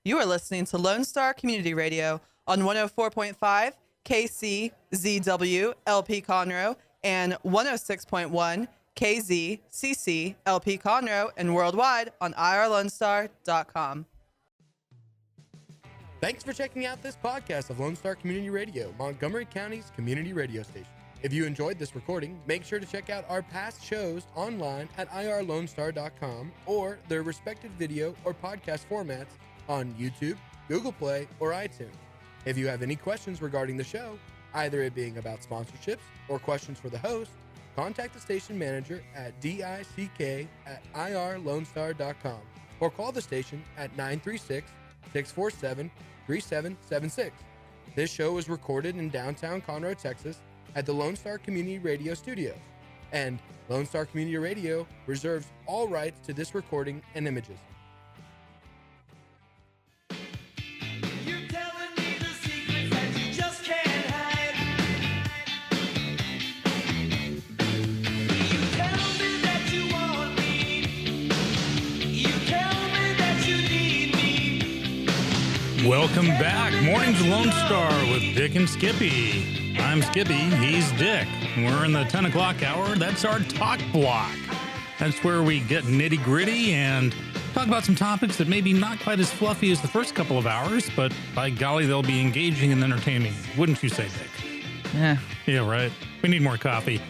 You are listening to Lone Star Community Radio on 104.5 KCZW LP Conroe and 106.1 KZCC LP Conroe and worldwide on irlonestar.com. Thanks for checking out this podcast of Lone Star Community Radio, Montgomery County's community radio station. If you enjoyed this recording, make sure to check out our past shows online at irlonestar.com or their respective video or podcast formats on YouTube, Google Play, or iTunes. If you have any questions regarding the show, either it being about sponsorships or questions for the host, contact the station manager at dick@irlonestar.com or call the station at 936-647-3776. This show was recorded in downtown Conroe, Texas at the Lone Star Community Radio Studios, and Lone Star Community Radio reserves all rights to this recording and images. Welcome back. Morning's Lone Star with Dick and Skippy. I'm Skippy, he's Dick. We're in the 10 o'clock hour. That's our talk block. That's where we get nitty gritty and talk about some topics that may be not quite as fluffy as the first couple of hours, but by golly, they'll be engaging and entertaining. Wouldn't you say, Dick? Yeah, right. We need more coffee.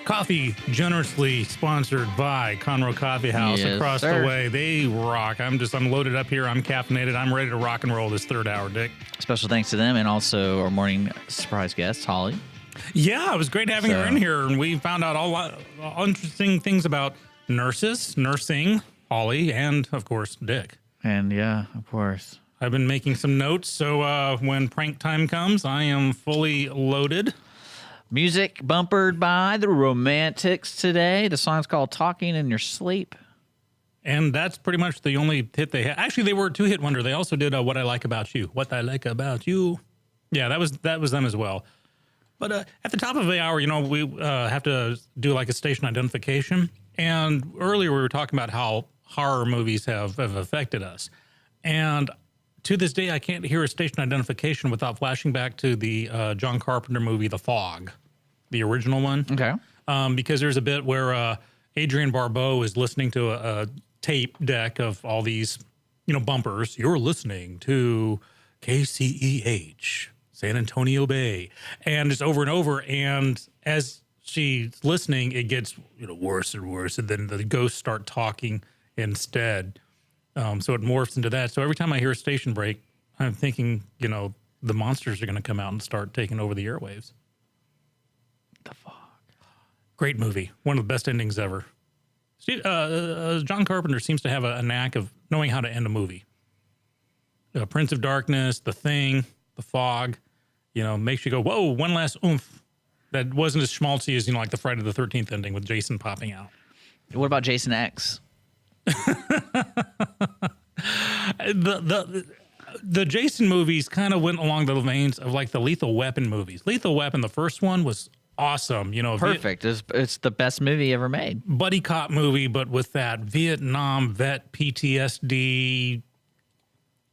Coffee generously sponsored by Conroe Coffee House across the way. They rock. I'm loaded up here. I'm caffeinated. I'm ready to rock and roll this third hour, Dick. Special thanks to them and also our morning surprise guest, Holly. Yeah, it was great having her in here, and we found out all interesting things about nurses, nursing, Holly, and, of course, Dick. And, yeah, of course. I've been making some notes, so when prank time comes, I am fully loaded. Music bumpered by the Romantics today. The song's called Talking in Your Sleep. And that's pretty much the only hit they had. Actually, they were a two-hit wonder. They also did What I Like About You. What I Like About You. Yeah, that was them as well. But at the top of the hour, we have to do like a station identification. And earlier we were talking about how horror movies have affected us. And to this day, I can't hear a station identification without flashing back to the John Carpenter movie, The Fog, the original one. Okay. Because there's a bit where Adrienne Barbeau is listening to a tape deck of all these, bumpers. You're listening to KCEH, San Antonio Bay. And it's over and over. And as she's listening, it gets worse and worse. And then the ghosts start talking instead. So it morphs into that. So every time I hear a station break, I'm thinking, the monsters are going to come out and start taking over the airwaves. The Fog. Great movie. One of the best endings ever. John Carpenter seems to have a knack of knowing how to end a movie. Prince of Darkness, The Thing, The Fog, makes you go, whoa, one last oomph. That wasn't as schmaltzy as, like the Friday the 13th ending with Jason popping out. What about Jason X? The Jason movies kind of went along the veins of like the Lethal Weapon movies. Lethal Weapon, the first one, was awesome. Perfect. It's the best movie ever made. Buddy cop movie, but with that Vietnam vet PTSD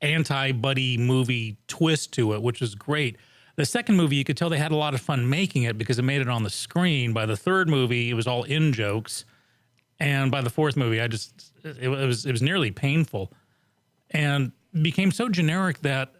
anti-buddy movie twist to it, which is great. The second movie, you could tell they had a lot of fun making it because it made it on the screen. By the third movie, it was all in jokes. And by the fourth movie, it was nearly painful and became so generic that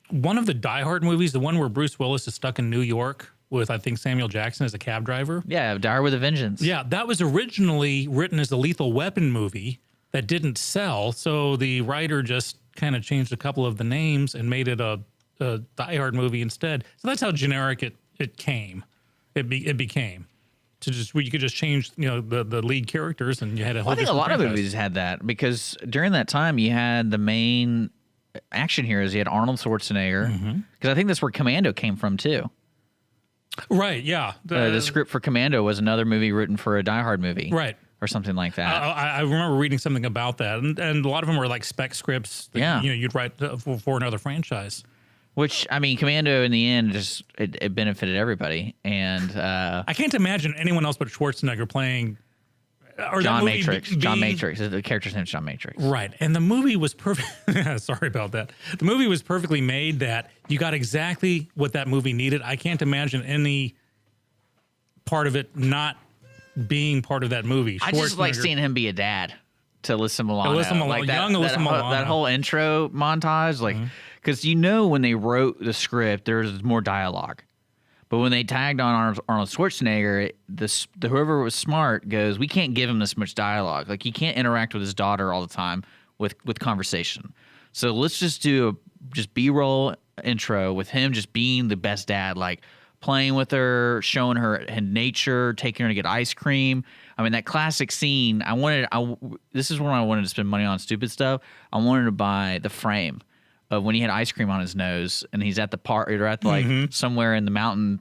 one of the Die Hard movies, the one where Bruce Willis is stuck in New York with, I think, Samuel Jackson as a cab driver. Yeah, Die Hard with a Vengeance. Yeah, that was originally written as a Lethal Weapon movie that didn't sell. So the writer just kind of changed a couple of the names and made it a Die Hard movie instead. So that's how generic it came. It became. You could just change, the lead characters, and you had a whole. I think a lot of movies had that because during that time you had the main action heroes. You had Arnold Schwarzenegger, because I think that's where Commando came from too. Right? Yeah. The script for Commando was another movie written for a Die Hard movie, right? Or something like that. I remember reading something about that, and a lot of them were like spec scripts. That, you'd write for another franchise. Which, I mean, Commando in the end just it benefited everybody, and I can't imagine anyone else but Schwarzenegger playing or John that movie Matrix. John Matrix. The character's name is John Matrix. Right. And the movie was perfect. Sorry about that. The movie was perfectly made that you got exactly what that movie needed. I can't imagine any part of it not being part of that movie. I just like seeing him be a dad to Alyssa Milano. Like young Alyssa Milano. That whole intro montage, like, because when they wrote the script, there's more dialogue. But when they tagged on Arnold Schwarzenegger, whoever was smart goes, we can't give him this much dialogue. Like, he can't interact with his daughter all the time with conversation. So let's just do a B-roll intro with him just being the best dad, like playing with her, showing her nature, taking her to get ice cream. I mean, that classic scene, this is when I wanted to spend money on stupid stuff. I wanted to buy the frame of when he had ice cream on his nose and he's at the park or at like somewhere in the mountain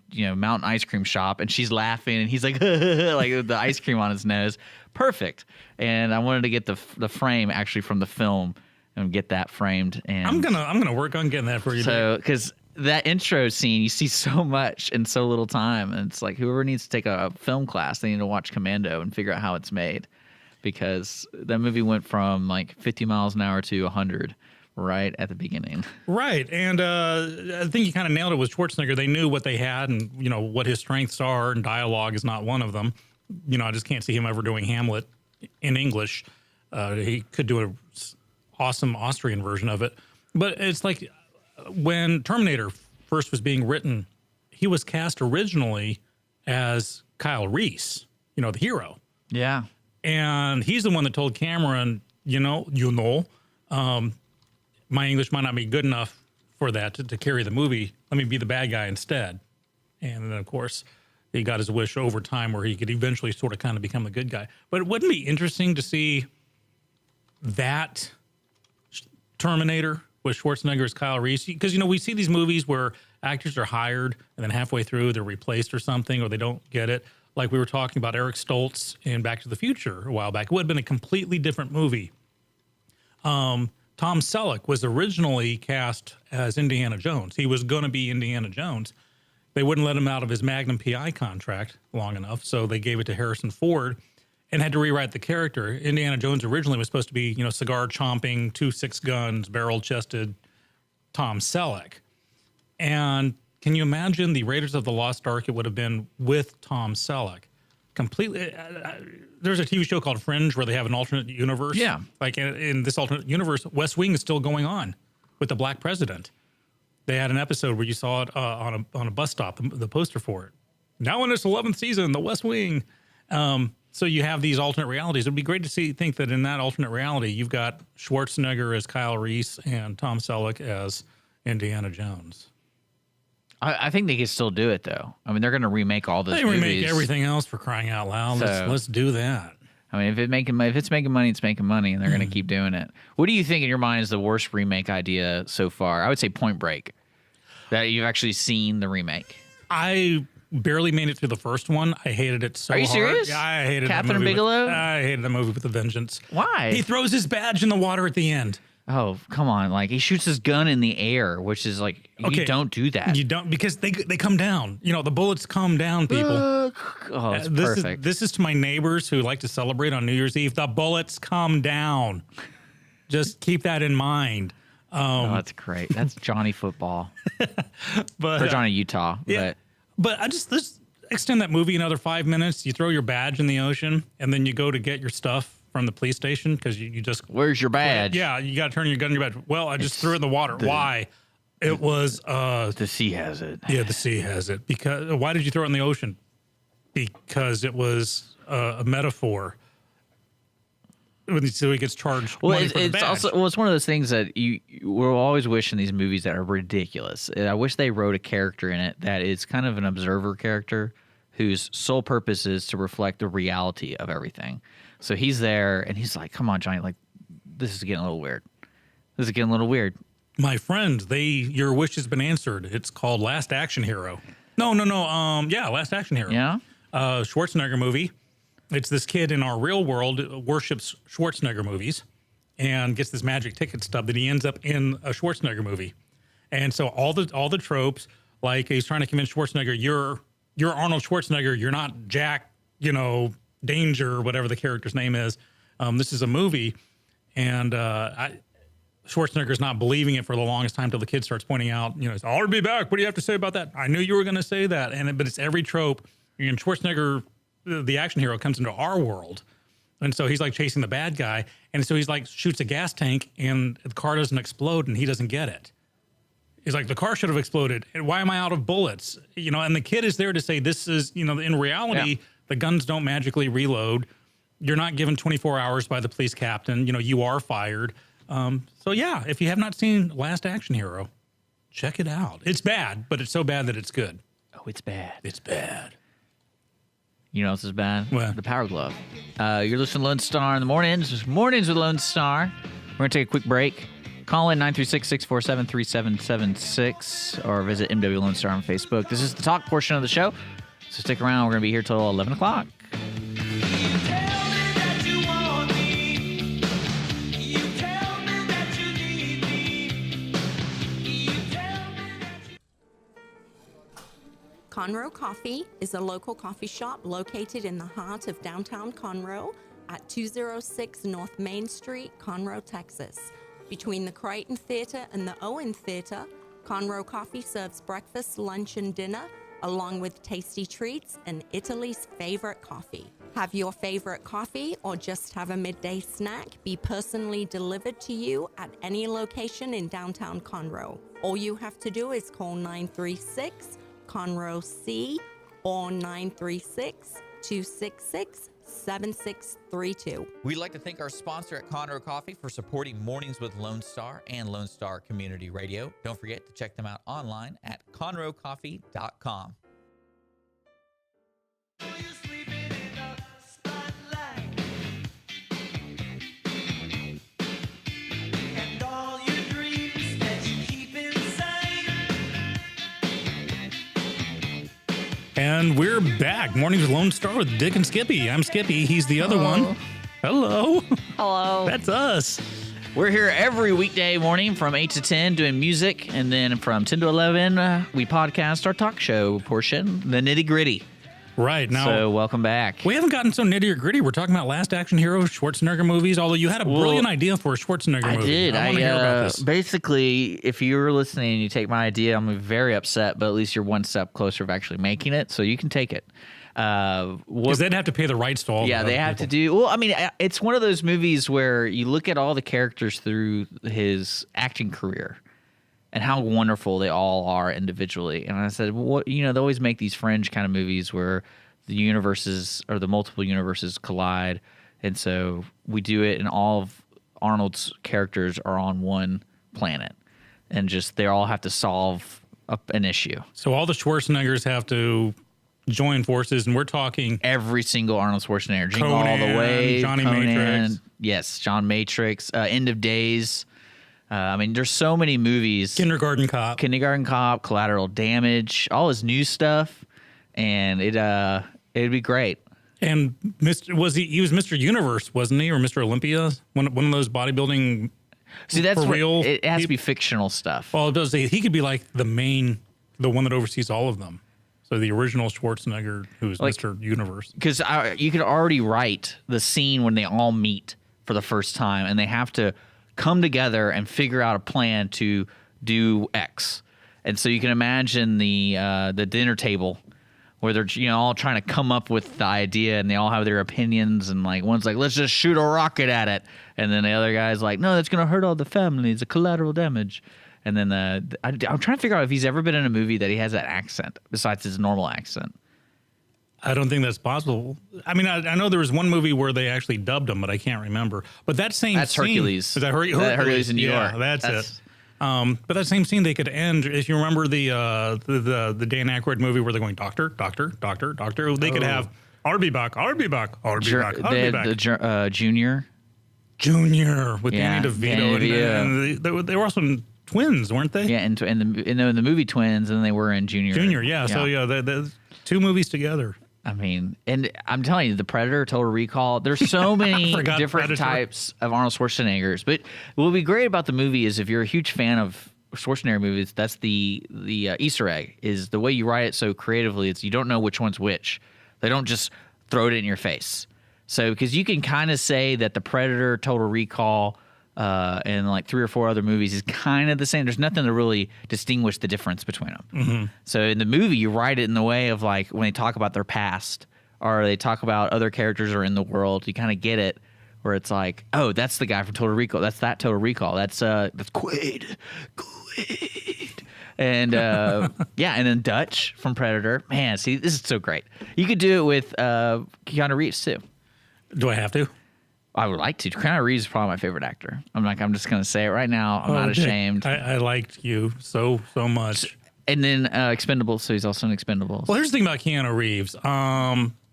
ice cream shop, and she's laughing and he's like like with the ice cream on his nose. Perfect. And I wanted to get the frame actually from the film and get that framed. And I'm gonna work on getting that for you. So because that intro scene, you see so much in so little time, and it's like whoever needs to take a film class, they need to watch Commando and figure out how it's made, because that movie went from like 50 miles an hour to 100 right at the beginning. Right. And I think you kind of nailed it with Schwarzenegger. They knew what they had and, what his strengths are, and dialogue is not one of them. I just can't see him ever doing Hamlet in English. He could do an awesome Austrian version of it. But it's like when Terminator first was being written, he was cast originally as Kyle Reese, the hero. Yeah. And he's the one that told Cameron, my English might not be good enough for that to carry the movie. Let me be the bad guy instead. And then, of course, he got his wish over time where he could eventually sort of kind of become the good guy. But it wouldn't be interesting to see that Terminator with Schwarzenegger as Kyle Reese? Because, we see these movies where actors are hired and then halfway through they're replaced or something, or they don't get it. Like we were talking about Eric Stoltz in Back to the Future a while back. It would have been a completely different movie. Tom Selleck was originally cast as Indiana Jones. He was going to be Indiana Jones. They wouldn't let him out of his Magnum PI contract long enough, so they gave it to Harrison Ford and had to rewrite the character. Indiana Jones originally was supposed to be, cigar chomping, 2.6 guns, barrel-chested Tom Selleck. And can you imagine the Raiders of the Lost Ark it would have been with Tom Selleck? Completely. There's a TV show called Fringe where they have an alternate universe. Yeah. Like in this alternate universe, West Wing is still going on with the black president. They had an episode where you saw it on a bus stop, the poster for it. Now in its 11th season, the West Wing. So you have these alternate realities. It'd be great to think that in that alternate reality, you've got Schwarzenegger as Kyle Reese and Tom Selleck as Indiana Jones. I think they can still do it, though. I mean, they're going to remake all those movies. They remake everything else, for crying out loud. So, let's do that. I mean, if it's making money, it's making money, and they're going to keep doing it. What do you think in your mind is the worst remake idea so far? I would say Point Break. That you've actually seen the remake. I barely made it through the first one. I hated it so hard. Are you serious? Yeah, I hated Catherine Bigelow? I hated the movie with a vengeance. Why? He throws his badge in the water at the end. Oh, come on. Like, he shoots his gun in the air, which is like, you don't do that. You don't, because they come down. The bullets come down, people. Oh, it's perfect. This is to my neighbors who like to celebrate on New Year's Eve. The bullets come down. Just keep that in mind. Oh, that's great. That's Johnny Football. But or Johnny Utah. Yeah. But let's extend that movie another 5 minutes. You throw your badge in the ocean, and then you go to get your stuff from the police station because you just... Where's your badge? Yeah, you got to turn your gun in your badge. Well, I just threw it in the water. Why? It was... the sea has it. Yeah, the sea has it. Because why did you throw it in the ocean? Because it was a metaphor. So he gets charged money for the badge. Also, it's one of those things that we're always wishing these movies that are ridiculous. I wish they wrote a character in it that is kind of an observer character whose sole purpose is to reflect the reality of everything. So he's there and he's like, come on, Johnny, like, this is getting a little weird. My friend, your wish has been answered. It's called Last Action Hero. No. Yeah, Last Action Hero. Yeah? Schwarzenegger movie. It's this kid in our real world worships Schwarzenegger movies and gets this magic ticket stub that he ends up in a Schwarzenegger movie. And so all the tropes, like he's trying to convince Schwarzenegger, you're Arnold Schwarzenegger, you're not Jack, Danger, whatever the character's name is. This is a movie, and Schwarzenegger's not believing it for the longest time till the kid starts pointing out, I'll be back. What do you have to say about that? I knew you were going to say that. But it's every trope. And Schwarzenegger, the action hero, comes into our world. And so he's like chasing the bad guy. And so he's like shoots a gas tank and the car doesn't explode and he doesn't get it. He's like, the car should have exploded. And why am I out of bullets? And the kid is there to say, this is, in reality, the guns don't magically reload. You're not given 24 hours by the police captain. You are fired. So yeah, if you have not seen Last Action Hero, check it out. It's bad, but it's so bad that it's good. Oh, it's bad. It's bad. You know what else is bad? What? The Power Glove. You're listening to Lone Star in the mornings. Mornings with Lone Star. We're going to take a quick break. Call in 936-647-3776 or visit MW Lone Star on Facebook. This is the talk portion of the show, so stick around. We're going to be here till 11 o'clock. Conroe Coffee is a local coffee shop located in the heart of downtown Conroe at 206 North Main Street, Conroe, Texas. Between the Crichton Theater and the Owen Theater, Conroe Coffee serves breakfast, lunch, and dinner, along with tasty treats and Italy's favorite coffee. Have your favorite coffee or just have a midday snack be personally delivered to you at any location in downtown Conroe. All you have to do is call 936 Conroe C or 936-266-7632. We'd like to thank our sponsor at Conroe Coffee for supporting Mornings with Lone Star and Lone Star Community Radio. Don't forget to check them out online at conroecoffee.com. And we're back. Mornings with Lone Star with Dick and Skippy. I'm Skippy. He's the other one. Hello. Hello. That's us. We're here every weekday morning from 8 to 10 doing music. And then from 10 to 11, we podcast our talk show portion, the nitty gritty. Right. Now, So welcome back. we haven't gotten so nitty or gritty. We're talking about Last Action Hero, Schwarzenegger movies, although you had a brilliant idea for a Schwarzenegger I movie. did. I want to hear about this. Basically, if you were listening and you take my idea, I'm very upset, but at least you're one step closer of actually making it, so you can take it. Because they'd have to pay the rights to all Yeah, the they other have to people. do. Well, I mean, it's one of those movies where you look at all the characters through his acting career and how wonderful they all are individually. And I said, well, they always make these fringe kind of movies where the universes or the multiple universes collide. And so we do it, and all of Arnold's characters are on one planet, and just they all have to solve an issue. So all the Schwarzeneggers have to join forces, and we're talking Every single Arnold Schwarzenegger, Jingle All the Conan, Way, Johnny Conan, Matrix. Yes, John Matrix, End of Days. I mean, there's so many movies. Kindergarten Cop. Kindergarten Cop, Collateral Damage, all his new stuff, and it'd be great. And he was Mr. Universe, wasn't he, or Mr. Olympia? One of those bodybuilding. See, that's for what, real. it has to be fictional stuff. Well, it does. He could be like the one that oversees all of them. So the original Schwarzenegger, who is Mr. Universe. Because you could already write the scene when they all meet for the first time, and they have to come together and figure out a plan to do X. And so you can imagine the dinner table where they're all trying to come up with the idea, and they all have their opinions, and like one's like, let's just shoot a rocket at it, and then the other guy's like, no, that's gonna hurt all the family, it's a collateral damage. And then I'm trying to figure out if he's ever been in a movie that he has that accent besides his normal accent. I don't think that's possible. I mean, I know there was one movie where they actually dubbed him, but I can't remember. But that same That's scene, Hercules. Is that Hercules in New yeah, York? That's it. That's- But that same scene, they could end. If you remember the Dan Aykroyd movie where they're going doctor, they could have I'll be back, I'll be back, I'll be back, I'll be back. The Junior. Junior with Yeah, Danny DeVito, Danny DeVito. and they were also twins, weren't they? Yeah, in the movie Twins, and they were in Junior. Junior, yeah. So yeah, the two movies together. I mean, and I'm telling you, The Predator, Total Recall, there's so many forgot different Predator. types of Arnold Schwarzeneggers. But what would be great about the movie is if you're a huge fan of Schwarzenegger movies, that's the Easter egg, is the way you write it so creatively. It's you don't know which one's which. They don't just throw it in your face. So because you can kind of say that the Predator, Total Recall, and like 3 or 4 other movies is kind of the same. There's nothing to really distinguish the difference between them. So in the movie, you write it in the way of like when they talk about their past or they talk about other characters are in the world, you kind of get it where it's like, oh, that's the guy from Total Recall. That's that Total Recall. That's Quaid. And yeah, and then Dutch from Predator. Man, see, this is so great. You could do it with Keanu Reeves too. Do I have to? I would like to. Keanu Reeves is probably my favorite actor. I'm just going to say it right now. I'm not ashamed. I liked you so much. And then Expendables, so he's also in Expendables. Well, here's the thing about Keanu Reeves.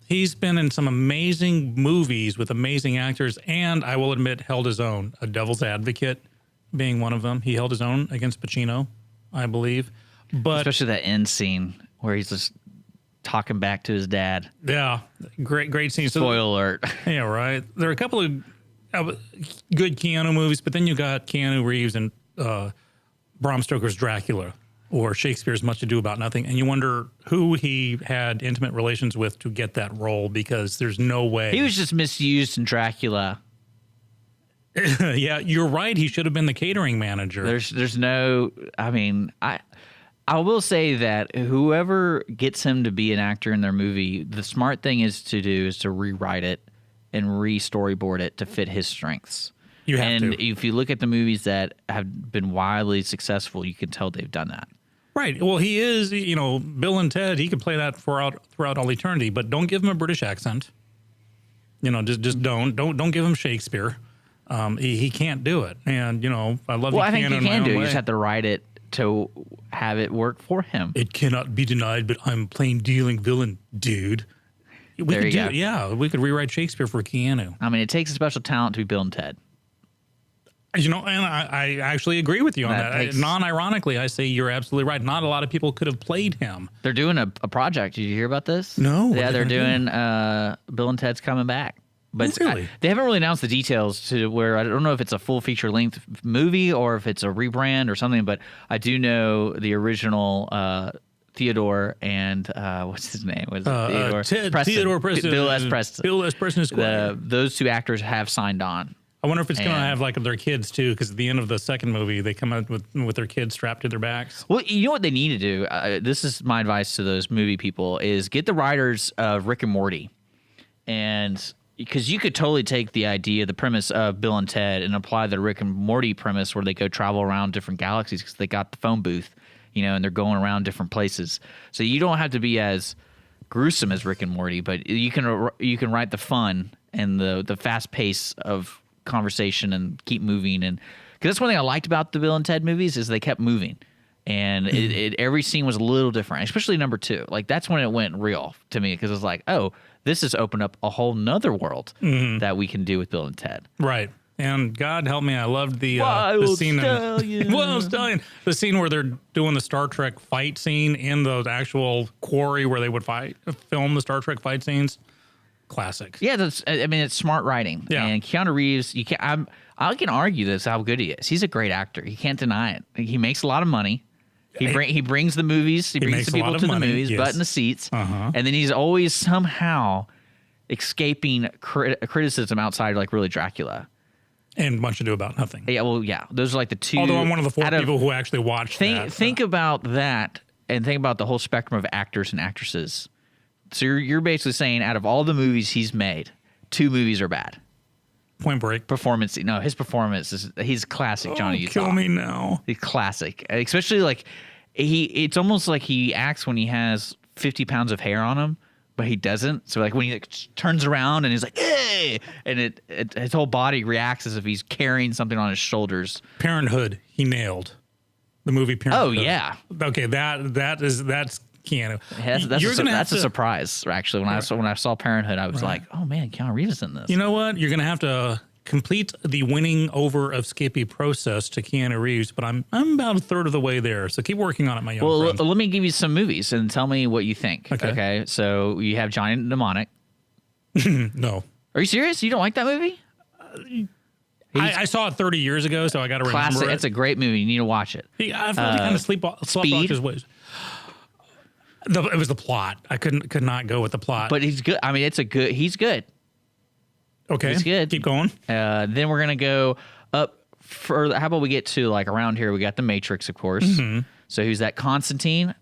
He's been in some amazing movies with amazing actors, and I will admit, held his own. A Devil's Advocate being one of them. He held his own against Pacino, I believe. But especially that end scene where he's just talking back to his dad. Yeah, great scene. Spoiler alert. Yeah, right. There are a couple of good Keanu movies, but then you got Keanu Reeves and Bram Stoker's Dracula or Shakespeare's Much Ado About Nothing, and you wonder who he had intimate relations with to get that role, because there's no way. He was just misused in Dracula. Yeah, you're right. He should have been the catering manager. There's no, I mean, I will say that whoever gets him to be an actor in their movie, the smart thing is to rewrite it and re-storyboard it to fit his strengths. You have and to. If you look at the movies that have been wildly successful, you can tell they've done that. Right. Well, he is, Bill and Ted, he could play that throughout all eternity, but don't give him a British accent. Just don't give him Shakespeare. He can't do it. And, I love I think he can do it. You just have to write it to have it work for him. It cannot be denied, but I'm plain dealing villain, dude. There you go. Yeah, we could rewrite Shakespeare for Keanu. I mean, it takes a special talent to be Bill and Ted. And I actually agree with you on that. Non-ironically, I say you're absolutely right. Not a lot of people could have played him. They're doing a project. Did you hear about this? No. Yeah, they're doing Bill and Ted's coming back. But really? They haven't really announced the details to where I don't know if it's a full feature-length movie or if it's a rebrand or something, but I do know the original Theodore and what's his name? Was it Theodore? Theodore Preston. Bill S. Preston. Bill S. Preston is those two actors have signed on. I wonder if it's going to have like their kids too, because at the end of the second movie, they come out with their kids strapped to their backs. Well, you know what they need to do? This is my advice to those movie people: is get the writers of Rick and Morty, and because you could totally take the idea, the premise of Bill and Ted, and apply the Rick and Morty premise where they go travel around different galaxies because they got the phone booth, and they're going around different places. So you don't have to be as gruesome as Rick and Morty, but you can write the fun and the fast pace of conversation and keep moving. And because that's one thing I liked about the Bill and Ted movies is they kept moving, and every scene was a little different, especially number 2. Like that's when it went real to me, because it's like, oh, this has opened up a whole nother world that we can do with Bill and Ted. Right. And God help me, I loved the scene. The scene where they're doing the Star Trek fight scene in the actual quarry where they would film the Star Trek fight scenes. Classic. Yeah, it's smart writing. Yeah. And Keanu Reeves, I can argue this how good he is. He's a great actor. You can't deny it. He makes a lot of money. He brings the movies. He brings the people to the movies, butt in the seats, and then he's always somehow escaping criticism outside, like really Dracula. And Much Ado About Nothing. Yeah, well, yeah, those are like the two. Although I'm one of the 4 people who actually watched that. Think about that, and think about the whole spectrum of actors and actresses. So you're basically saying out of all the movies he's made, 2 movies are bad. Point Break. Performance. No, his performance he's classic Johnny Utah. Kill me now. He's classic. Especially like it's almost like he acts when he has 50 pounds of hair on him, but he doesn't. So like when he turns around and he's like, hey, and his whole body reacts as if he's carrying something on his shoulders. Parenthood, he nailed. The movie Parenthood. Oh yeah. Okay, that's Keanu. That's a surprise, actually. When I saw Parenthood, I was like, "Oh man, Keanu Reeves is in this." You know what? You're going to have to complete the winning over of Skippy process to Keanu Reeves, but I'm about a third of the way there. So keep working on it, my young friend. Let me give you some movies and tell me what you think. Okay. So you have Johnny Mnemonic. No. Are you serious? You don't like that movie? I saw it 30 years ago, so I got to remember it. It's a great movie. You need to watch it. I felt he kind of sleepwalked his ways. It was the plot. I could not go with the plot. But he's good. I mean, he's good. Okay. It's good. Keep going. Then we're gonna go up further. How about we get to like around here? We got The Matrix, of course. Mm-hmm. So who's that? Constantine.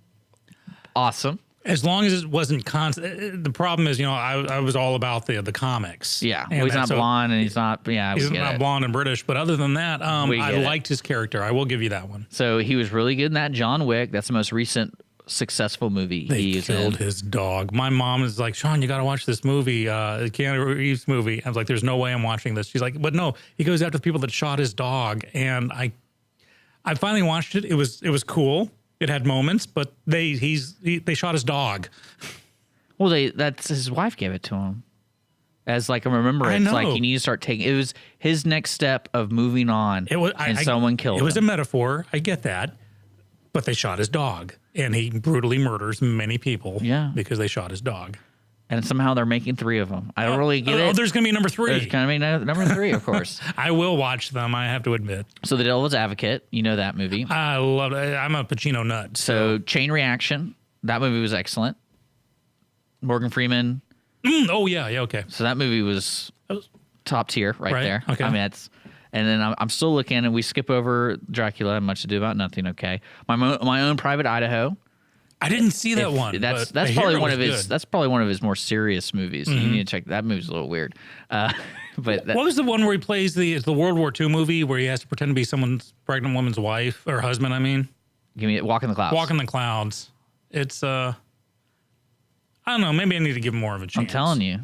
Awesome. As long as it wasn't constant. The problem is, I was all about the comics. Yeah. And Well, he's that- not so blonde, and he's not. Yeah, He's we get not it. blonde and British, but other than that, We I get it. liked his character. I will give you that one. So he was really good in that. John Wick. That's the most recent successful movie They he is in. killed his dog. My mom is like, Sean, you got to watch this movie, the Keanu Reeves movie. I was like, there's no way I'm watching this. She's like, but no, he goes after the people that shot his dog. And I finally watched it. It was cool. It had moments, but they shot his dog. Well, that's his wife gave it to him as like a remembrance. I know. Like you need to start taking. It was his next step of moving on. It was, and someone killed him. It was him. a metaphor. I get that, but they shot his dog, and he brutally murders many people. Yeah. Because they shot his dog. And somehow they're making 3 of them. I don't really get Oh, it. there's gonna be number 3. There's gonna be number 3, of course. I will watch them. I have to admit. So The Devil's Advocate, you know that movie. I love it. I'm a Pacino nut. So Chain Reaction, that movie was excellent. Morgan Freeman. Oh yeah, okay. So that movie was top tier right there. Okay. I mean, and then I'm still looking, and we skip over Dracula, Much Ado About Nothing. Okay, my own Private Idaho. I didn't see that one. That's but I probably hear it one was of his. good. That's probably one of his more serious movies. You need to check that movie's a little weird. But that, What was the one where he plays it's the World War II movie where he has to pretend to be someone's pregnant woman's wife or husband? I mean, give me Walk in the Clouds. Walk in the Clouds. It's I don't know. Maybe I need to give him more of a chance. I'm telling you,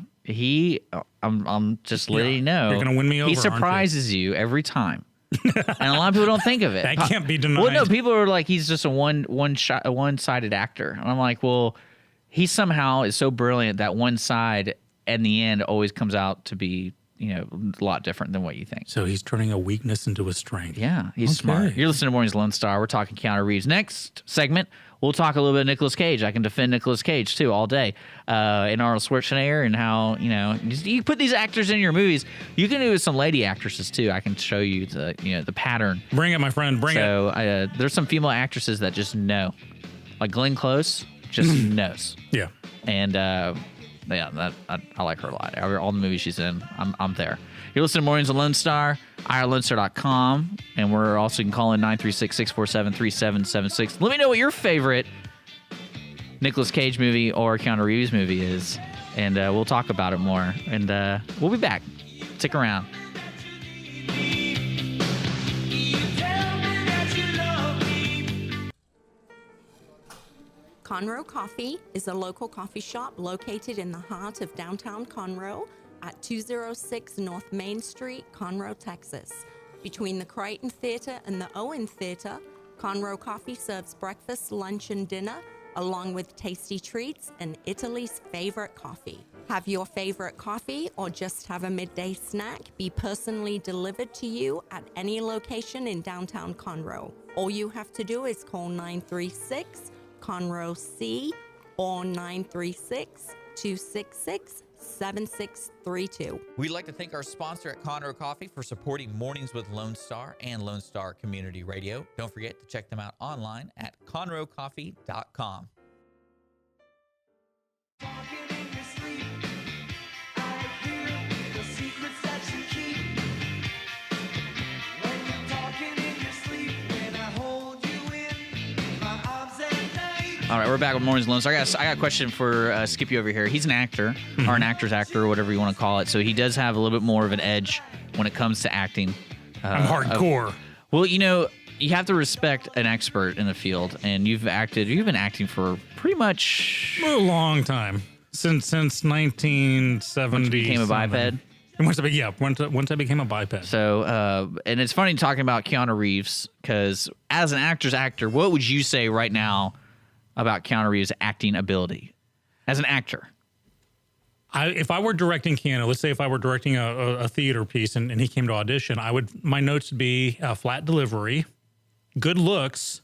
I'm just letting you know. You're gonna win me over, He aren't you? surprises you every time, and a lot of people don't think of it. That can't be denied. Well, no, people are like, he's just a one-sided actor, and I'm like, well, he somehow is so brilliant that one side, in the end, always comes out to be, a lot different than what you think. So he's turning a weakness into a strength. Yeah, he's smart. You're listening to Mornings Lone Star. We're talking Keanu Reeves. Next segment, we'll talk a little bit of Nicolas Cage. I can defend Nicolas Cage, too, all day. And Arnold Schwarzenegger and how, you put these actors in your movies. You can do with some lady actresses, too. I can show you the pattern. Bring it, my friend. Bring it. So there's some female actresses that just know. Like Glenn Close just knows. Yeah. And I like her a lot. All the movies she's in, I'm there. You're listening to Mornings on Lone Star, irlonestar.com, and we're also, you can call in 936-647-3776. Let me know what your favorite Nicolas Cage movie or Keanu Reeves movie is, and we'll talk about it more. And we'll be back. Stick around. Conroe Coffee is a local coffee shop located in the heart of downtown Conroe at 206 North Main Street, Conroe, Texas. Between the Crichton Theater and the Owen Theater, Conroe Coffee serves breakfast, lunch, and dinner, along with tasty treats and Italy's favorite coffee. Have your favorite coffee or just have a midday snack be personally delivered to you at any location in downtown Conroe. All you have to do is call 936-CONROE C or 936-266-7632. We'd like to thank our sponsor at Conroe Coffee for supporting Mornings with Lone Star and Lone Star Community Radio. Don't forget to check them out online at conroecoffee.com. All right, we're back with Mornings Lone Star. I got a question for Skippy over here. He's an actor, or an actor's actor, or whatever you want to call it. So he does have a little bit more of an edge when it comes to acting. I'm hardcore. Well, you have to respect an expert in the field, and you've been acting for pretty much A long time. Since 1970. became a biped. Once I became a biped. So, and it's funny talking about Keanu Reeves, because as an actor's actor, what would you say right now about Keanu Reeves' acting ability as an actor? If I were directing Keanu, let's say if I were directing a theater piece and he came to audition, my notes would be flat delivery, good looks,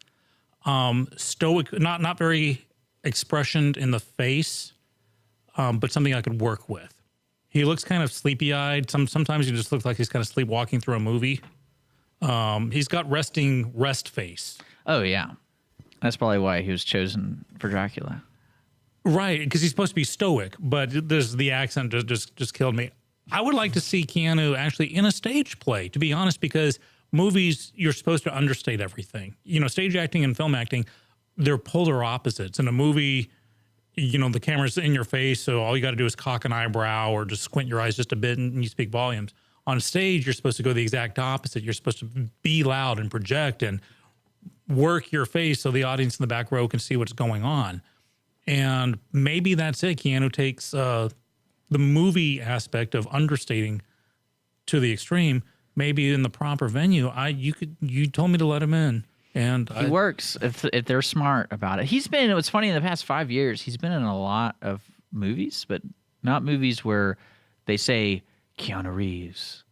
stoic, not very expression in the face, but something I could work with. He looks kind of sleepy-eyed. Sometimes he just looks like he's kind of sleepwalking through a movie. He's got rest face. Oh, yeah. That's probably why he was chosen for Dracula. Right, because he's supposed to be stoic, but the accent just killed me. I would like to see Keanu actually in a stage play, to be honest, because movies, you're supposed to understate everything. You know, stage acting and film acting, they're polar opposites. In a movie, you know, the camera's in your face, so all you got to do is cock an eyebrow or just squint your eyes just a bit and you speak volumes. On stage, you're supposed to go the exact opposite. You're supposed to be loud and project and work your face so the audience in the back row can see what's going on. And maybe that's it. Keanu takes the movie aspect of understating to the extreme. Maybe in the proper venue, you told me to let him in. And he works if they're smart about it. It's funny, in the past 5 years, he's been in a lot of movies, but not movies where they say Keanu Reeves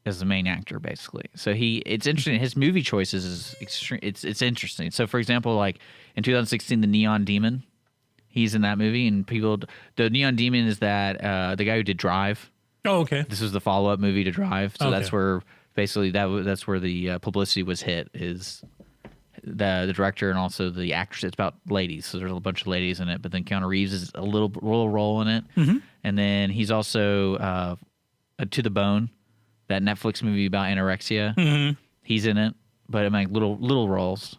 as the main actor, basically. So it's interesting. His movie choices is extreme. It's interesting. So, for example, like in 2016, The Neon Demon, he's in that movie, and the Neon Demon is that the guy who did Drive. Oh, okay. This was the follow-up movie to Drive, so Okay. that's where basically that's where the publicity was hit, is the director and also the actress. It's about ladies, so there's a bunch of ladies in it. But then Keanu Reeves is a little role in it, and then he's also To the Bone, that Netflix movie about anorexia. He's in it, but in like little roles.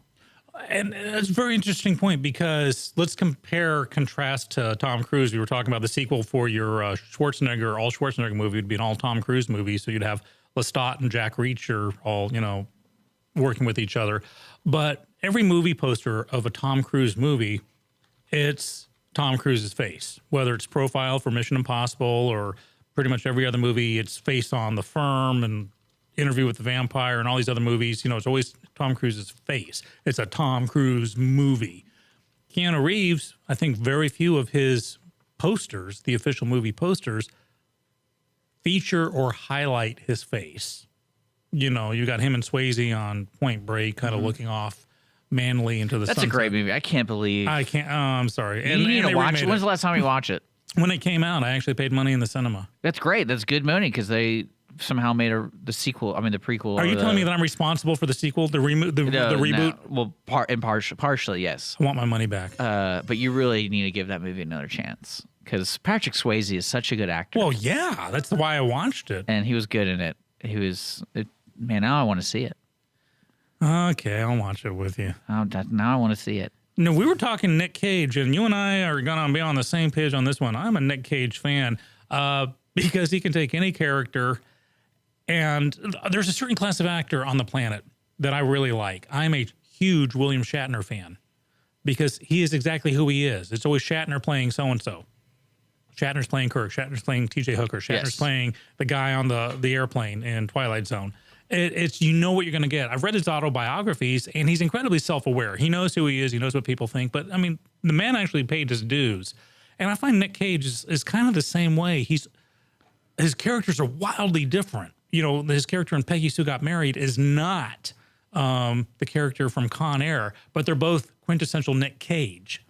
And that's a very interesting point, because let's contrast to Tom Cruise. We were talking about the sequel for your all Schwarzenegger movie would be an all Tom Cruise movie. So you'd have Lestat and Jack Reacher all, you know, working with each other. But every movie poster of a Tom Cruise movie, it's Tom Cruise's face, whether it's Profile for Mission Impossible or pretty much every other movie. It's Face on The Firm and Interview with the Vampire and all these other movies. You know, it's always Tom Cruise's face. It's a Tom Cruise movie. Keanu Reeves, I think very few of his posters, the official movie posters, feature or highlight his face. You know, you got him and Swayze on Point Break, kind of looking off manly into the That's sunset. a great movie. I can't believe. I can't. Oh, I'm sorry. You need to watch it. When's the last time you watch it? When it came out, I actually paid money in the cinema. That's great. That's good money, because they somehow made the sequel. I mean, the prequel. Are you telling me that I'm responsible for the sequel, the reboot? No, well, partially, yes. I want my money back. But you really need to give that movie another chance, because Patrick Swayze is such a good actor. Well, yeah, that's why I watched it. And he was good in it. Man, now I want to see it. Okay, I'll watch it with you. Now I want to see it. No, we were talking Nick Cage, and you and I are going to be on the same page on this one. I'm a Nick Cage fan because he can take any character, and there's a certain class of actor on the planet that I really like. I'm a huge William Shatner fan because he is exactly who he is. It's always Shatner playing so-and-so. Shatner's playing Kirk. Shatner's playing T.J. Hooker. Shatner's playing the guy on the airplane in Twilight Zone. It's you know what you're going to get. I've read his autobiographies, and he's incredibly self-aware. He knows who he is. He knows what people think. But, I mean, the man actually paid his dues. And I find Nick Cage is kind of the same way. His characters are wildly different. You know, his character in Peggy Sue Got Married is not the character from Con Air, but they're both quintessential Nick Cage.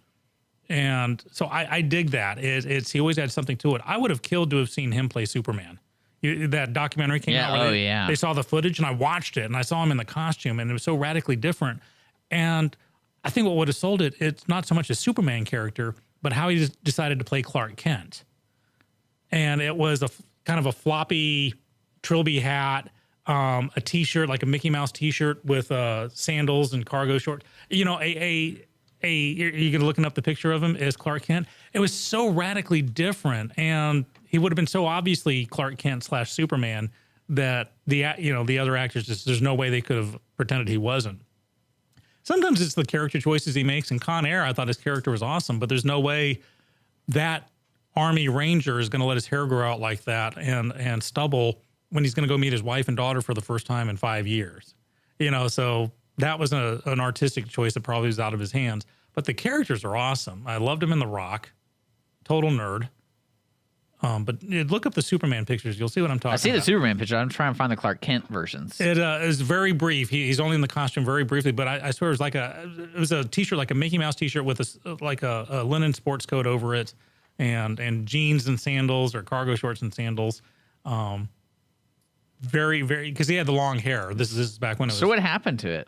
And so I dig that. He always had something to it. I would have killed to have seen him play Superman. That documentary came out where they saw the footage, and I watched it, and I saw him in the costume, and it was so radically different. And I think what would have sold it's not so much a Superman character, but how he decided to play Clark Kent. And it was kind of a floppy trilby hat, a T-shirt, like a Mickey Mouse T-shirt with sandals and cargo shorts. You know, you're looking up the picture of him as Clark Kent. It was so radically different, and he would have been so obviously Clark Kent / Superman that the other actors there's no way they could have pretended he wasn't. Sometimes it's the character choices he makes. In Con Air, I thought his character was awesome, but there's no way that Army Ranger is going to let his hair grow out like that and stubble when he's going to go meet his wife and daughter for the first time in 5 years. You know, so that was an artistic choice that probably was out of his hands. But the characters are awesome. I loved him in The Rock. Total nerd. But look up the Superman pictures. You'll see what I'm talking about. I see the Superman picture. I'm trying to find the Clark Kent versions. It is very brief. He's only in the costume very briefly, but I swear it was a T-shirt, like a Mickey Mouse T-shirt with a linen sports coat over it, and jeans and sandals, or cargo shorts and sandals. Very, very, because he had the long hair. This is back when it was. So what happened to it?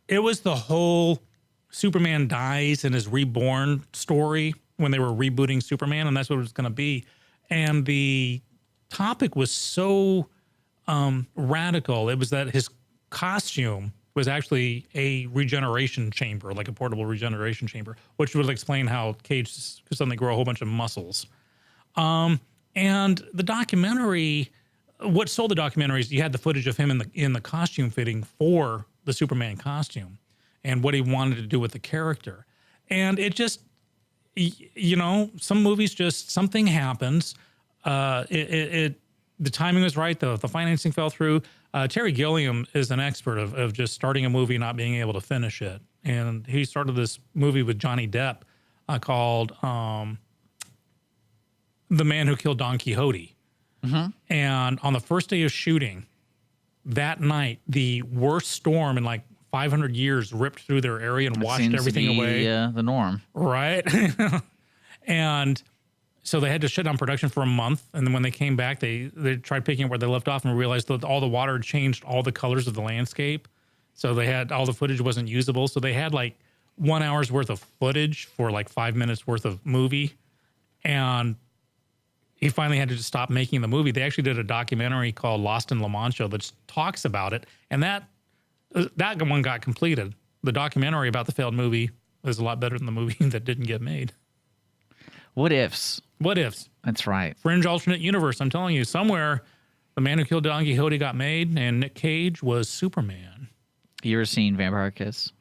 It was the whole Superman dies and is reborn story when they were rebooting Superman, and that's what it was going to be. and the topic was so radical. It was that his costume was actually a regeneration chamber, like a portable regeneration chamber, which would explain how Cage could suddenly grow a whole bunch of muscles. And the documentary, what sold the documentary is you had the footage of him in the costume fitting for the Superman costume and what he wanted to do with the character. And it just, you know, some movies just, something happens. The timing was right, the financing fell through. Terry Gilliam is an expert of just starting a movie and not being able to finish it. And he started this movie with Johnny Depp called The Man Who Killed Don Quixote. And on the first day of shooting, that night, the worst storm in like 500 years ripped through their area and washed everything away. The norm. Right. And so they had to shut down production for a month. And then when they came back, they tried picking up where they left off and realized that all the water had changed all the colors of the landscape. So they had, all the footage wasn't usable. So they had like 1 hour's worth of footage for like 5 minutes worth of movie. And he finally had to just stop making the movie. They actually did a documentary called Lost in La Mancha that talks about it. And that one got completed. The documentary about the failed movie is a lot better than the movie that didn't get made. What ifs? What ifs? That's right. Fringe alternate universe. I'm telling you, somewhere The Man Who Killed Don Quixote got made and Nick Cage was Superman. You ever seen Vampire Kiss?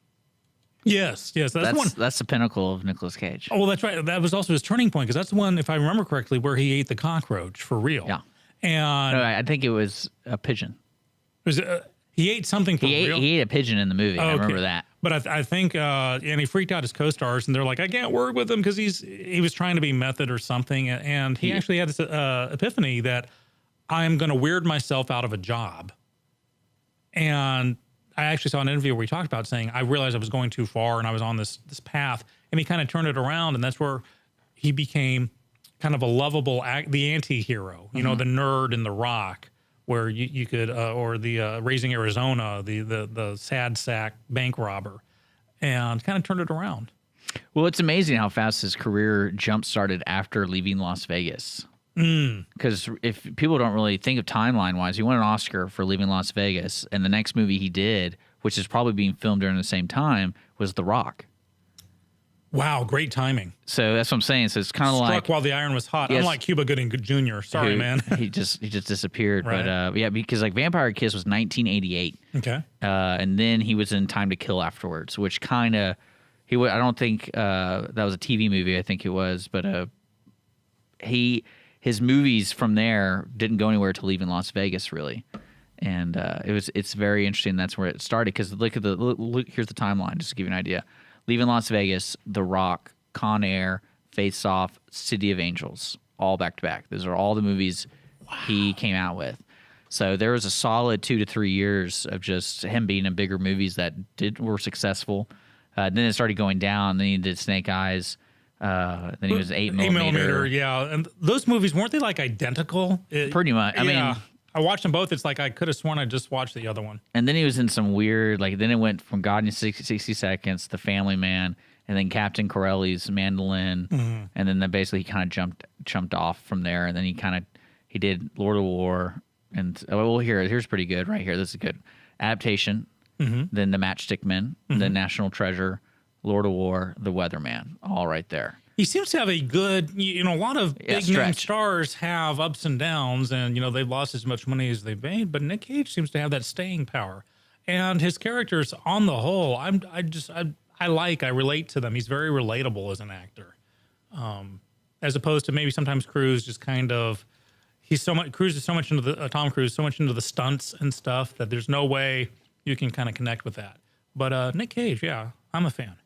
Yes. That's the pinnacle of Nicolas Cage. Oh, that's right. That was also his turning point because that's the one, if I remember correctly, where he ate the cockroach for real. Yeah. And No, I think it was a pigeon. was he ate something for real? He ate a pigeon in the movie. I remember that. But I think, and he freaked out his co-stars, and they're like, I can't work with him because he was trying to be method or something, and he actually had this epiphany that I'm going to weird myself out of a job. And I actually saw an interview where he talked about saying, I realized I was going too far, and I was on this path, and he kind of turned it around, and that's where he became kind of a lovable, the anti-hero, you know, the nerd in The Rock, where you could, or the Raising Arizona, the sad sack bank robber, and kind of turned it around. Well, it's amazing how fast his career jump-started after leaving Las Vegas. Because if people don't really think of timeline-wise, he won an Oscar for leaving Las Vegas, and the next movie he did, which is probably being filmed during the same time, was The Rock. Wow, great timing. So that's what I'm saying. So it's kind of like struck while the iron was hot. Yes. Unlike Cuba Gooding Jr. Sorry, man. he just disappeared. Right. But yeah, because like Vampire Kiss was 1988. Okay. And then he was in Time to Kill afterwards, which kind of I don't think that was a TV movie. I think it was, but his movies from there didn't go anywhere to leaving Las Vegas really. And it's very interesting. That's where it started because look here's the timeline just to give you an idea. Leaving Las Vegas, The Rock, Con Air, Face Off, City of Angels, all back to back. Those are all the movies he came out with. So there was a solid 2 to 3 years of just him being in bigger movies that were successful. Then it started going down. Then he did Snake Eyes. Then he was 8 millimeter. Yeah. And those movies, weren't they like identical? Pretty much. I mean, I watched them both. It's like I could have sworn I just watched the other one. And then he was in some weird, like, then it went from God in 60 Seconds, The Family Man, and then Captain Corelli's Mandolin. And then basically he kind of jumped off from there. And then he did Lord of War. And, well, here's pretty good right here. This is good. Adaptation, then The Matchstick Men, then National Treasure, Lord of War, The Weatherman, all right there. He seems to have a good, a lot of big name stars have ups and downs, and they've lost as much money as they've made. But Nick Cage seems to have that staying power, and his characters, on the whole, I relate to them. He's very relatable as an actor, as opposed to maybe sometimes Cruise just kind of. Cruise is so much into the Tom Cruise so much into the stunts and stuff that there's no way you can kind of connect with that. But Nick Cage, yeah, I'm a fan.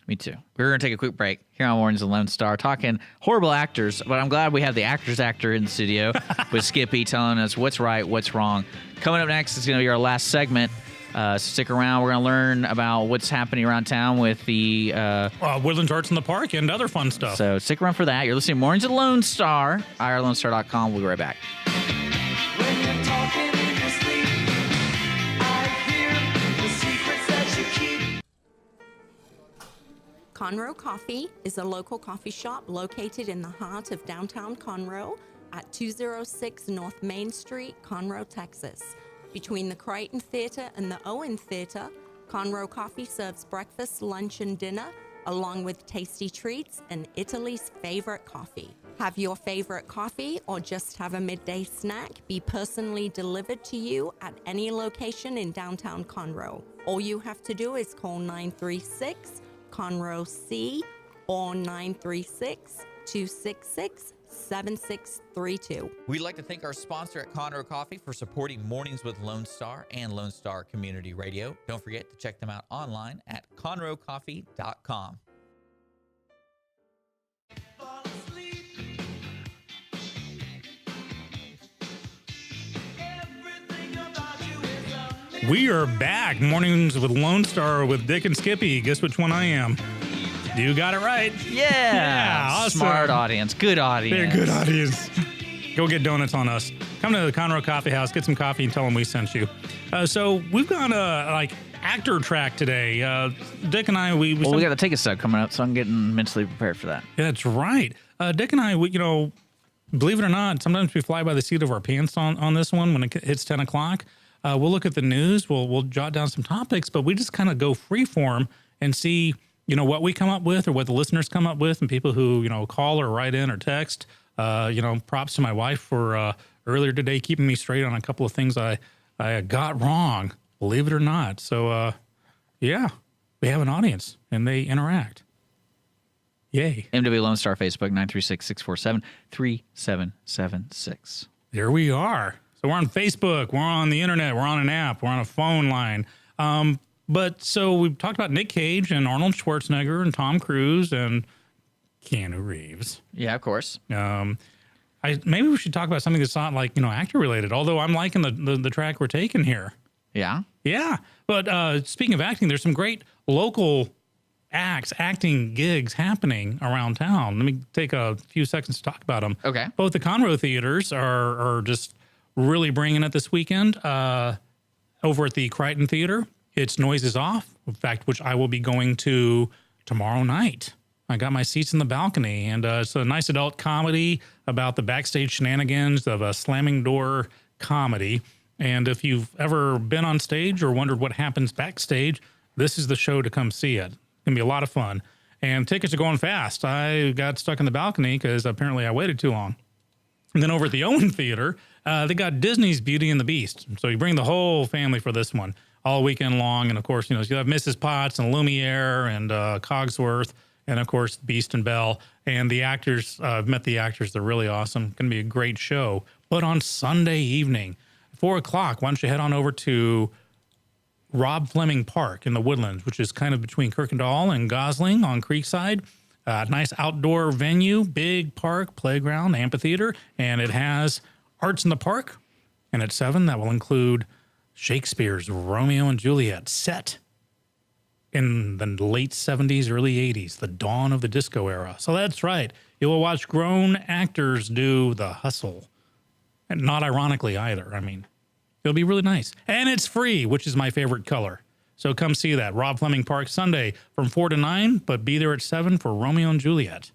Me too. We're going to take a quick break here on Warren's the Lone Star, talking horrible actors, but I'm glad we have the actor in the studio with Skippy telling us what's right, what's wrong. Coming up next is going to be our last segment. So stick around. We're going to learn about what's happening around town with the Woodlands Arts in the Park and other fun stuff. So stick around for that. You're listening to Mornings of the Lone Star, irlonestar.com. We'll be right back. When you're talking in your sleep, I hear the secrets that you keep. Conroe Coffee is a local coffee shop located in the heart of downtown Conroe at 206 North Main Street, Conroe, Texas. Between the Crichton Theater and the Owen Theater, Conroe Coffee serves breakfast, lunch, and dinner, along with tasty treats and Italy's favorite coffee. Have your favorite coffee or just have a midday snack be personally delivered to you at any location in downtown Conroe. All you have to do is call 936-CONROE-C or 936-266-7632. We'd like to thank our sponsor at Conroe Coffee for supporting Mornings with Lone Star and Lone Star Community Radio. Don't forget to check them out online at conroecoffee.com. Fall asleep. Everything about you is amazing. We are back. Mornings with Lone Star with Dick and Skippy. Guess which one I am? You got it right. Yeah. Awesome. Smart audience. Good audience. They're good audience. Go get donuts on us. Come to the Conroe Coffee House, get some coffee, and tell them we sent you. So we've got a actor track today. Dick and I, we Well, we got the ticket stub coming up, so I'm getting mentally prepared for that. Yeah, that's right. Dick and I, believe it or not, sometimes we fly by the seat of our pants on this one when it hits 10 o'clock. We'll look at the news. We'll jot down some topics, but we just kind of go freeform and see, what we come up with or what the listeners come up with, and people who, call or write in or text. Props to my wife for earlier today keeping me straight on a couple of things I got wrong, believe it or not. So, yeah, we have an audience and they interact. Yay. MW Lone Star Facebook, 936-647-3776. There we are. So we're on Facebook, we're on the internet, we're on an app, we're on a phone line. So we've talked about Nick Cage and Arnold Schwarzenegger and Tom Cruise and Keanu Reeves. Yeah, of course. Maybe we should talk about something that's not actor related, although I'm liking the track we're taking here. Yeah? Yeah. But speaking of acting, there's some great local acting gigs happening around town. Let me take a few seconds to talk about them. Okay. Both the Conroe theaters are just really bringing it this weekend. Over at the Crichton Theater, it's Noises Off, in fact, which I will be going to tomorrow night. I got my seats in the balcony, and it's a nice adult comedy about the backstage shenanigans of a slamming door comedy. And if you've ever been on stage or wondered what happens backstage, this is the show to come see it. It's going to be a lot of fun. And tickets are going fast. I got stuck in the balcony because apparently I waited too long. And then over at the Owen Theater, they got Disney's Beauty and the Beast. So you bring the whole family for this one all weekend long. And of course, you have Mrs. Potts and Lumiere and Cogsworth. And of course, Beast and Belle. And the actors, I've met the actors. They're really awesome. Going to be a great show. But on Sunday evening, 4 o'clock, why don't you head on over to Rob Fleming Park in the Woodlands, which is kind of between Kirkendall and Gosling on Creekside. Nice outdoor venue, big park, playground, amphitheater, and it has Arts in the Park. And at 7, that will include Shakespeare's Romeo and Juliet, set in the late 70s, early 80s, the dawn of the disco era. So that's right. You will watch grown actors do the hustle. And not ironically either. I mean, it'll be really nice. And it's free, which is my favorite color. So come see that. Rob Fleming Park, Sunday from 4 to 9, but be there at 7 for Romeo and Juliet.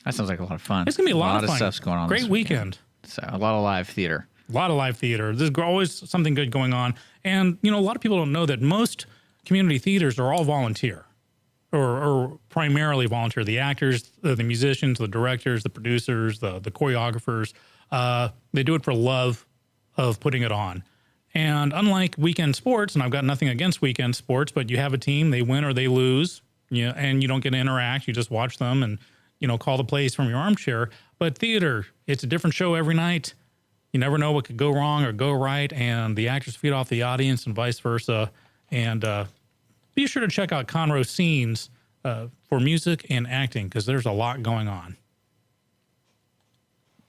That sounds like a lot of fun. It's going to be a lot of fun. Stuff's going on. Great weekend. So a lot of live theater. A lot of live theater. There's always something good going on. And, a lot of people don't know that most community theaters are all volunteer or primarily volunteer. The actors, the musicians, the directors, the producers, the choreographers, they do it for love of putting it on. And unlike weekend sports, and I've got nothing against weekend sports, but you have a team, they win or they lose, and you don't get to interact. You just watch them and, call the plays from your armchair. But theater, it's a different show every night. You never know what could go wrong or go right, and the actors feed off the audience and vice versa. And be sure to check out Conroe Scenes for music and acting, because there's a lot going on.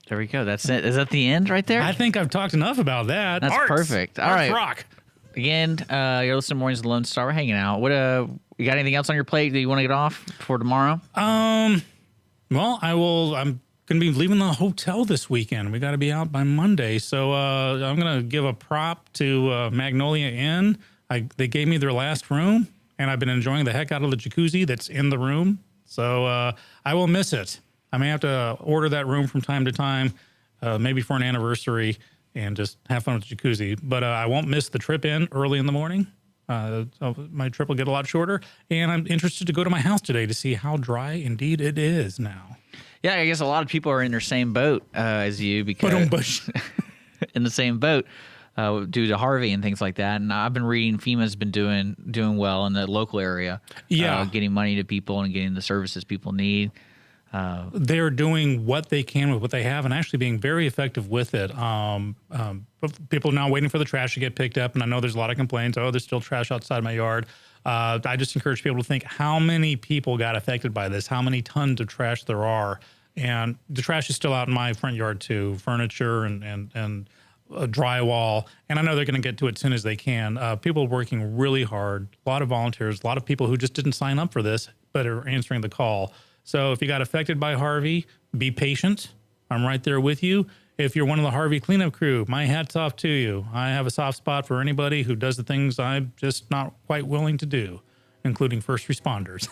There we go. That's it. Is that the end right there? I think I've talked enough about that. That's Arts. perfect. All Arts right. rock. Again, you're listening to Mornings with Lone Star. We're hanging out. What you got anything else on your plate that you want to get off for tomorrow? Well, I'm going to be leaving the hotel this weekend. We got to be out by Monday. So I'm going to give a prop to Magnolia Inn. They gave me their last room. and I've been enjoying the heck out of the jacuzzi that's in the room. So I will miss it. I may have to order that room from time to time, maybe for an anniversary, and just have fun with the jacuzzi. But I won't miss the trip in early in the morning. So my trip will get a lot shorter, and I'm interested to go to my house today to see how dry indeed it is now. Yeah, I guess a lot of people are in their same boat as you because in the same boat due to Harvey and things like that. And I've been reading FEMA's been doing well in the local area, getting money to people and getting the services people need. They're doing what they can with what they have and actually being very effective with it. People are now waiting for the trash to get picked up, and I know there's a lot of complaints. Oh, there's still trash outside my yard. I just encourage people to think how many people got affected by this, how many tons of trash there are. And the trash is still out in my front yard too, furniture and drywall. And I know they're going to get to it as soon as they can. People are working really hard, a lot of volunteers, a lot of people who just didn't sign up for this, but are answering the call. So if you got affected by Harvey, be patient. I'm right there with you. If you're one of the Harvey cleanup crew, my hat's off to you. I have a soft spot for anybody who does the things I'm just not quite willing to do, including first responders.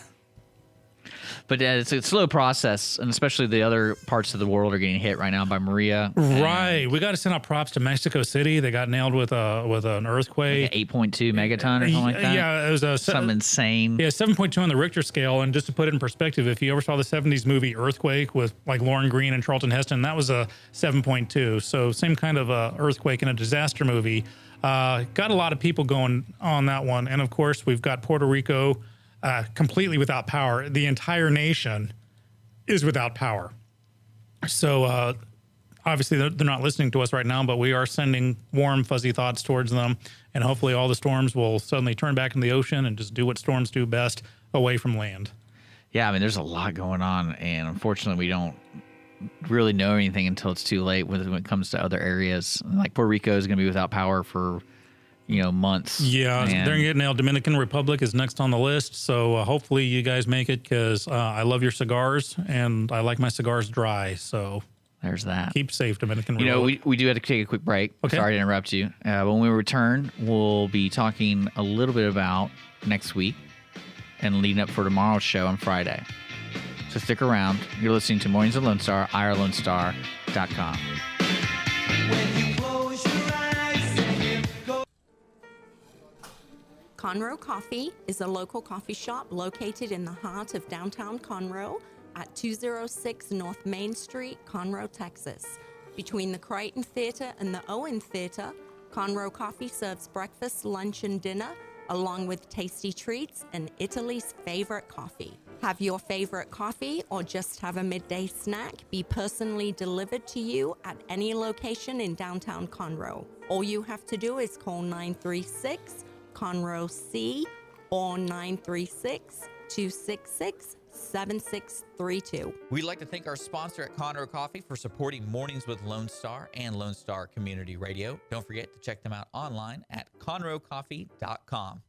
But it's a slow process, and especially the other parts of the world are getting hit right now by Maria. Right. We got to send out props to Mexico City. They got nailed with an earthquake. Like 8.2 megaton or something like that. Yeah, it was something insane. Yeah, 7.2 on the Richter scale. And just to put it in perspective, if you ever saw the 70s movie Earthquake with like Lauren Green and Charlton Heston, that was a 7.2. So same kind of earthquake in a disaster movie. Got a lot of people going on that one. And of course, we've got Puerto Rico completely without power. The entire nation is without power. So obviously they're not listening to us right now, but we are sending warm, fuzzy thoughts towards them. And hopefully all the storms will suddenly turn back in the ocean and just do what storms do best, away from land. Yeah, I mean, there's a lot going on. And unfortunately, we don't really know anything until it's too late when it comes to other areas. Like Puerto Rico is going to be without power for months. Yeah, and they're getting nailed. Dominican Republic is next on the list. So hopefully you guys make it because I love your cigars and I like my cigars dry. So there's that. Keep safe, Dominican Republic. We do have to take a quick break. Okay. Sorry to interrupt you. When we return, we'll be talking a little bit about next week and leading up for tomorrow's show on Friday. So stick around. You're listening to Mornings of Lone Star, irlonestar.com. When you close your eyes and you go. Conroe Coffee is a local coffee shop located in the heart of downtown Conroe at 206 North Main Street, Conroe, Texas. Between the Crichton Theater and the Owen Theater, Conroe Coffee serves breakfast, lunch, and dinner, along with tasty treats and Italy's favorite coffee. Have your favorite coffee or just have a midday snack be personally delivered to you at any location in downtown Conroe. All you have to do is call 936-CONROE-C or 936-266-7632. We'd like to thank our sponsor at Conroe Coffee for supporting Mornings with Lone Star and Lone Star Community Radio. Don't forget to check them out online at conroecoffee.com.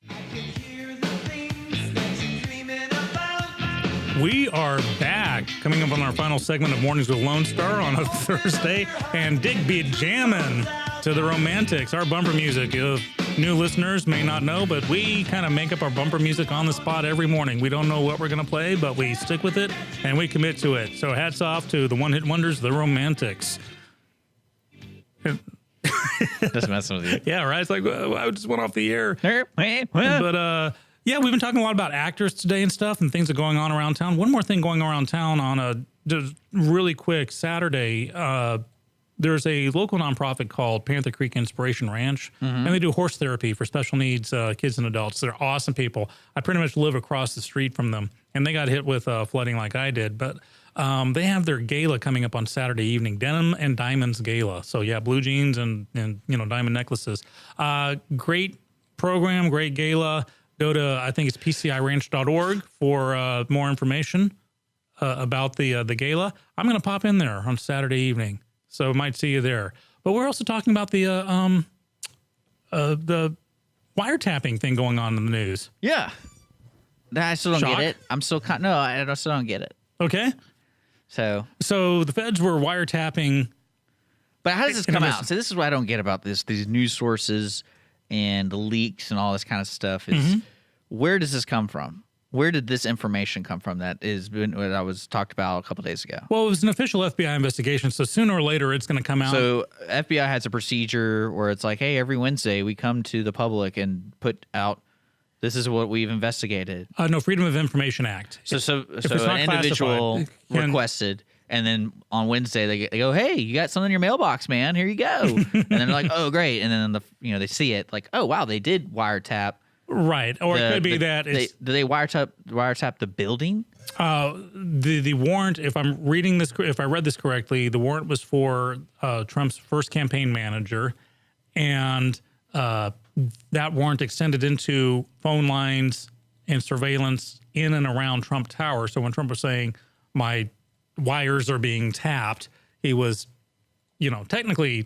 I can hear the things that you're dreaming about. We are back. Coming up on our final segment of Mornings with Lone Star on a Thursday. And Dick be jamming to the Romantics, our bumper music. New listeners may not know, but we kind of make up our bumper music on the spot every morning. We don't know what we're going to play, but we stick with it and we commit to it. So hats off to the one-hit wonders, the Romantics. Just messing with you. Yeah, right. It's like, I just went off the air. But Yeah, we've been talking a lot about actors today and stuff and things that are going on around town. One more thing going around town on a just really quick Saturday. There's a local nonprofit called Panther Creek Inspiration Ranch, and they do horse therapy for special needs kids and adults. They're awesome people. I pretty much live across the street from them, and they got hit with flooding like I did. But they have their gala coming up on Saturday evening, Denim and Diamonds Gala. So yeah, blue jeans and diamond necklaces. Great program, great gala. Go to, I think it's pciranch.org for more information about the gala. I'm going to pop in there on Saturday evening, so might see you there. But we're also talking about the wiretapping thing going on in the news. yeah. I still don't Shock? get it. I'm still no, I still don't get it. Okay, So, so the feds were wiretapping. but how does this come out? So this is what I don't get about these news sources and the leaks and all this kind of stuff is where does this come from? Where did this information come from that was talked about a couple days ago? Well, it was an official FBI investigation, so sooner or later it's going to come out. So FBI has a procedure where it's like, hey, every Wednesday we come to the public and put out, this is what we've investigated. No, Freedom of Information Act. So it's not an individual classified, it requested, and then on Wednesday they go, hey, you got something in your mailbox, man. Here you go. And then they're like, oh, great. And then they see it like, oh, wow, they did wiretap. Right, or it could be that it's... Do they wiretap the building? The warrant, if I'm reading this, if I read this correctly, the warrant was for Trump's first campaign manager, and that warrant extended into phone lines and surveillance in and around Trump Tower. So when Trump was saying my wires are being tapped, he was, technically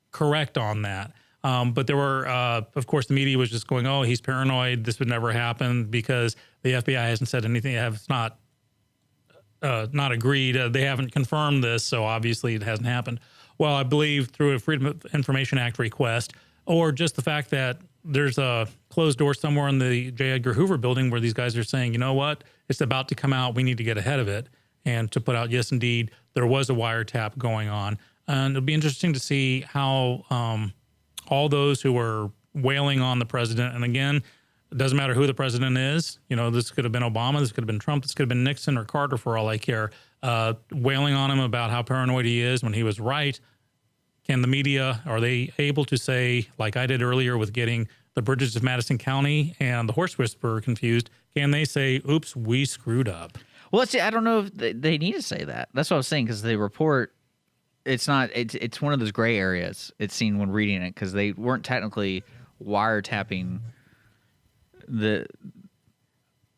correct on that. But there were, of course, the media was just going, oh, he's paranoid. This would never happen because the FBI hasn't said anything. Has not agreed. They haven't confirmed this, so obviously it hasn't happened. Well, I believe through a Freedom of Information Act request, or just the fact that there's a closed door somewhere in the J. Edgar Hoover building where these guys are saying, you know what, it's about to come out. We need to get ahead of it. And to put out, yes, indeed, there was a wiretap going on. And it'll be interesting to see how... all those who were wailing on the president, and again, it doesn't matter who the president is. This could have been Obama, this could have been Trump, this could have been Nixon or Carter for all I care. Wailing on him about how paranoid he is when he was right. Can the media, are they able to say, like I did earlier with getting the bridges of Madison County and the horse whisperer confused, can they say, oops, we screwed up? Well, see, I don't know if they need to say that. That's what I was saying, because they report... It's one of those gray areas it's seen when reading it, because they weren't technically wiretapping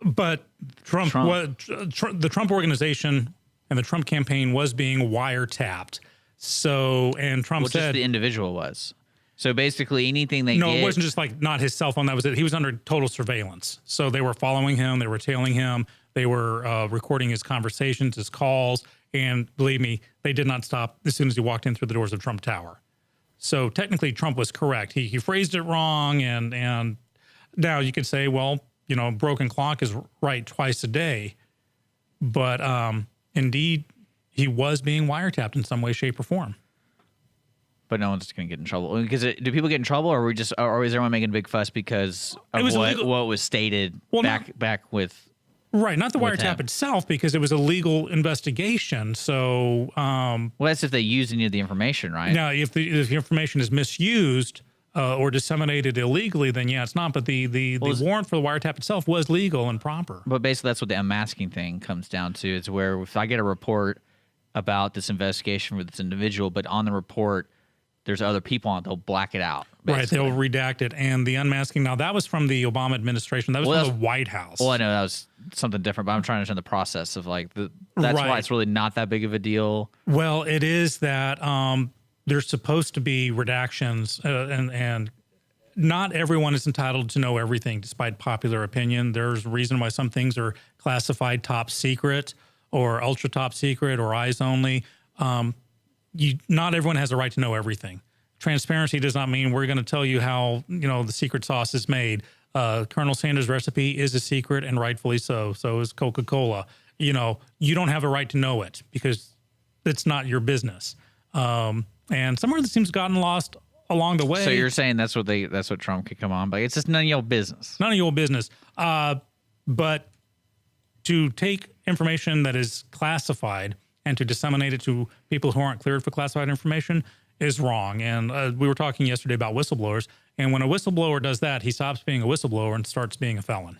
but the Trump organization and the Trump campaign was being wiretapped. So, and Trump said just the individual was. So basically anything they it wasn't just like not his cell phone. That was it. He was under total surveillance. So they were following him. They were tailing him. They were recording his conversations, his calls. And believe me, they did not stop as soon as he walked in through the doors of Trump Tower. So technically, Trump was correct. He phrased it wrong, and now you could say, well, broken clock is right twice a day. But indeed, he was being wiretapped in some way, shape, or form. But no one's going to get in trouble. Because do people get in trouble, or is everyone making a big fuss because of what was stated back with... Right, not the wiretap itself, because it was a legal investigation. So, well, that's if they use any of the information, right? Now, if the information is misused or disseminated illegally, then yeah, it's not. But the warrant for the wiretap itself was legal and proper. But basically, that's what the unmasking thing comes down to. It's where if I get a report about this investigation with this individual, but on the report there's other people on it, they'll black it out. Basically. Right, they'll redact it. And the unmasking, now that was from the Obama administration. That was from the White House. Well, I know that was something different, but I'm trying to understand the process of that's why it's really not that big of a deal. Well, it is that there's supposed to be redactions and not everyone is entitled to know everything despite popular opinion. There's a reason why some things are classified top secret or ultra top secret or eyes only. Not everyone has a right to know everything. Transparency does not mean we're going to tell you how, the secret sauce is made. Colonel Sanders' recipe is a secret, and rightfully so. So is Coca-Cola. You don't have a right to know it because it's not your business. And somewhere this seems gotten lost along the way. So you're saying that's what Trump could come on, but it's just none of your business. None of your business. But to take information that is classified and to disseminate it to people who aren't cleared for classified information is wrong. And we were talking yesterday about whistleblowers. And when a whistleblower does that, he stops being a whistleblower and starts being a felon.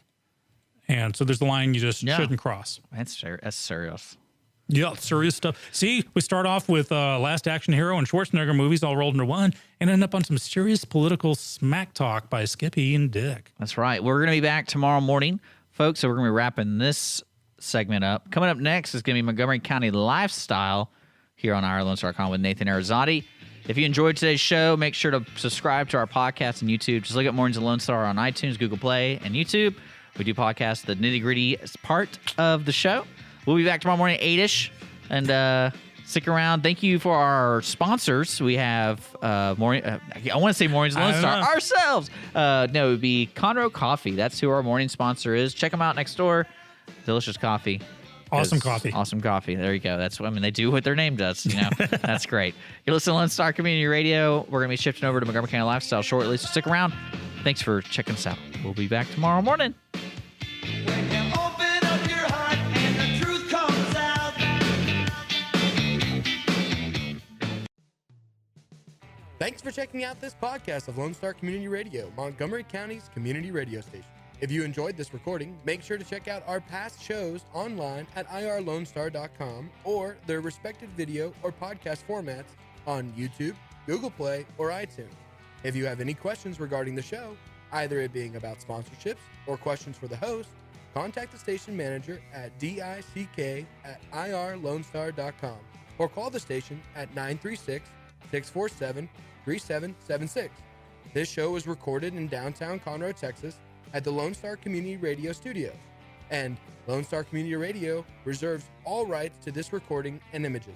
And so there's the line you just shouldn't cross. That's serious. Yeah, serious stuff. See, we start off with Last Action Hero and Schwarzenegger movies all rolled into one and end up on some serious political smack talk by Skippy and Dick. That's right. We're going to be back tomorrow morning, folks. So we're going to be wrapping this segment up. Coming up next is going to be Montgomery County Lifestyle here on IRLoneStar.com with Nathan Arizotti. If you enjoyed today's show, make sure to subscribe to our podcast on YouTube. Just look at Mornings of Lone Star on iTunes, Google Play, and YouTube. We do podcast the nitty-gritty part of the show. We'll be back tomorrow morning at 8-ish. And Stick around. Thank you for our sponsors. We have I want to say Mornings Lone I don't Star know. ourselves. No, it would be Conroe Coffee. That's who our morning sponsor is. Check them out next door. Delicious coffee. Awesome Yes, coffee. Awesome coffee. There you go. That's what I mean. They do what their name does. You know, that's great. You're listening to Lone Star Community Radio. We're gonna be shifting over to Montgomery County Lifestyle shortly, so stick around. Thanks for checking us out. We'll be back tomorrow morning. When you open up your heart and the truth comes out. Thanks for checking out this podcast of Lone Star Community Radio, Montgomery County's community radio station. If you enjoyed this recording, make sure to check out our past shows online at irlonestar.com or their respective video or podcast formats on YouTube, Google Play, or iTunes. If you have any questions regarding the show, either it being about sponsorships or questions for the host, contact the station manager at dick@irlonestar.com or call the station at 936-647-3776. This show was recorded in downtown Conroe, Texas at the Lone Star Community Radio Studios, and Lone Star Community Radio reserves all rights to this recording and images.